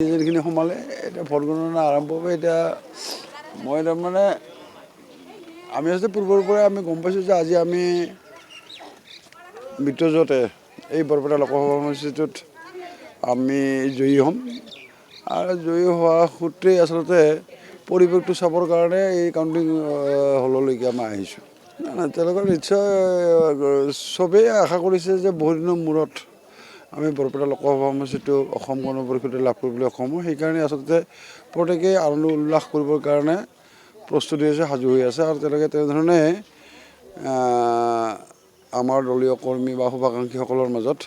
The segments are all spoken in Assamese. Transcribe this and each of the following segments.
যিখিনি সোমালে এতিয়া ভোট গণনা আৰম্ভ হ'ব। এতিয়া মই তাৰমানে আমি আচলতে পূৰ্বৰ পৰাই আমি গম পাইছোঁ যে আজি আমি মিত্ৰজোঁটে এই বৰপেটা লোকসভা সমষ্টিটোত আমি জয়ী হ'ম আৰু জয়ী হোৱা সূত্ৰে আচলতে পৰিৱেশটো চাবৰ কাৰণে এই কাউণ্টিং হললৈকে আমি আহিছোঁ। তেওঁলোকে নিশ্চয় চবেই আশা কৰিছে যে বহুদিনৰ মূৰত আমি বৰপেটা লোকসভা সমষ্টিটো অসম গণ পৰিষদে লাভ কৰিবলৈ সক্ষম হওঁ। সেইকাৰণে আচলতে প্ৰত্যেকেই আনন্দ উল্লাস কৰিবৰ কাৰণে প্ৰস্তুতি হৈছে, সাজু হৈ আছে আৰু তেওঁলোকে তেনেধৰণে আমাৰ দলীয় কৰ্মী বা শুভাকাংক্ষীসকলৰ মাজত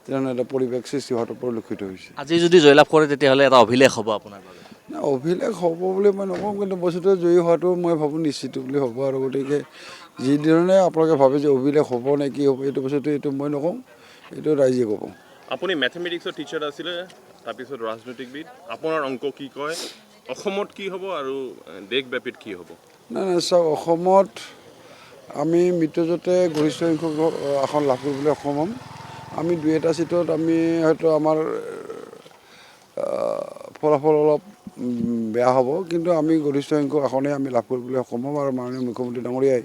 তেনেধৰণে এটা পৰিৱেশ সৃষ্টি হোৱাটো পৰিলক্ষিত হৈছে। আজি যদি জয়লাভ কৰে তেতিয়াহ'লে এটা অভিলেখ হ'ব আপোনাৰ বাবে। অভিলেখ হ'ব বুলি মই নকওঁ, কিন্তু বস্তুটো জয়ী হোৱাটো মই ভাবোঁ নিশ্চিত বুলি হ'ব। আৰু গতিকে যিধৰণে আপোনালোকে ভাবে যে অভিলেখ হ'ব নে কি হ'ব, এইটো বস্তুটো এইটো মই নকওঁ, এইটো ৰাইজে ক'ব। আপুনি মেথমেটিক্সৰ টিচাৰ আছিলে, তাৰপিছত ৰাজনৈতিকবিদ। আপোনাৰ অংক কি কয়, অসমত কি হ'ব আৰু দেশব্যাপীত কি হ'ব? নাই চাওক, অসমত আমি মিত্ৰজোঁটে গৰিষ্ঠ সংখ্যক আসন লাভ কৰিবলৈ সক্ষম হ'ম। আমি দুই এটা চিটত আমি হয়তো আমাৰ ফলাফল অলপ বেয়া হ'ব, কিন্তু আমি গৰিষ্ঠ সংখ্যক আসনেই আমি লাভ কৰিবলৈ সক্ষম হ'ম। আৰু মাননীয় মুখ্যমন্ত্ৰী ডাঙৰীয়াই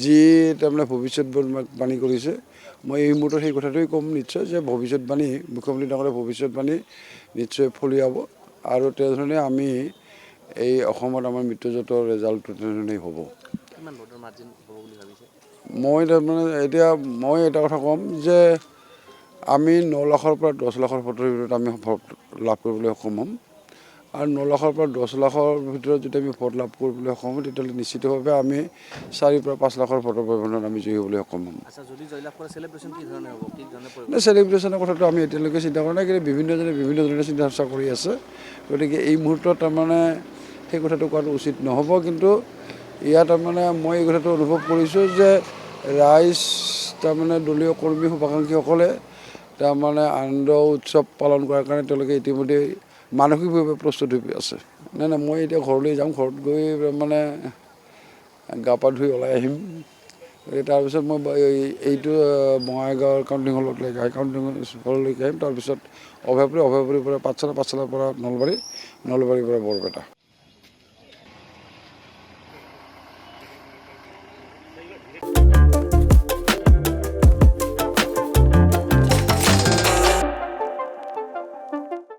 যি তাৰমানে ভৱিষ্যতবাণী কৰিছে, মই এই মুহূৰ্তত সেই কথাটোৱেই ক'ম নিশ্চয় যে ভৱিষ্যতবাণী মুখ্যমন্ত্ৰী ডাঙৰীয়াৰ ভৱিষ্যতবাণী নিশ্চয় ফলিয়াব আৰু তেনেধৰণে আমি এই অসমত আমাৰ মিত্ৰজোঁটৰ ৰেজাল্টটো তেনেধৰণেই হ'ব। কিমান ভোটৰ মাৰ্জিন হ'ব বুলি ভাবিছে? মই তাৰমানে এতিয়া মই এটা কথা ক'ম যে আমি 9 লাখৰ পৰা 10 লাখৰ ভোটৰ ভিতৰত আমি ভোট লাভ কৰিবলৈ সক্ষম হ'ম। আৰু 9 লাখৰ পৰা 10 লাখৰ ভিতৰত যদি আমি ভোট লাভ কৰিবলৈ সক্ষম হওঁ, তেতিয়াহ'লে নিশ্চিতভাৱে আমি 4 পৰা 5 লাখৰ ভোটৰ ব্যৱধানত আমি জয়ী হ'বলৈ সক্ষম হ'ম। আচ্ছা, যদি জয়লাভ কৰে চেলিব্ৰেশ্যন কি ধৰণে হ'ব, কি ধৰণে চেলিব্ৰেশ্যনৰ কথাটো আমি এতিয়ালৈকে চিন্তা কৰা নাই, কিন্তু বিভিন্নজনে বিভিন্ন ধৰণে চিন্তা চৰ্চা কৰি আছে। গতিকে এই মুহূৰ্তত তাৰমানে সেই কথাটো কোৱাটো উচিত নহ'ব। কিন্তু ইয়াত তাৰমানে মই এই কথাটো অনুভৱ কৰিছোঁ যে ৰাইজ তাৰমানে দলীয় কৰ্মী শুভাকাংক্ষীসকলে তাৰমানে আনন্দ উৎসৱ পালন কৰাৰ কাৰণে তেওঁলোকে ইতিমধ্যে মানসিকভাৱে প্ৰস্তুত হৈ আছে। নাই মই এতিয়া ঘৰলৈ যাম, ঘৰত গৈ মানে গা পা ধুই ওলাই আহিম। তাৰপিছত মই এইটো বঙাইগাঁৱৰ কাউণ্টিং হললৈকে কাউণ্টিং হললৈকে আহিম। তাৰপিছত অভয়পুৰীৰ পৰা পাঠশালা, পাঠশালাৰ পৰা নলবাৰী, নলবাৰীৰ পৰা বৰপেটা।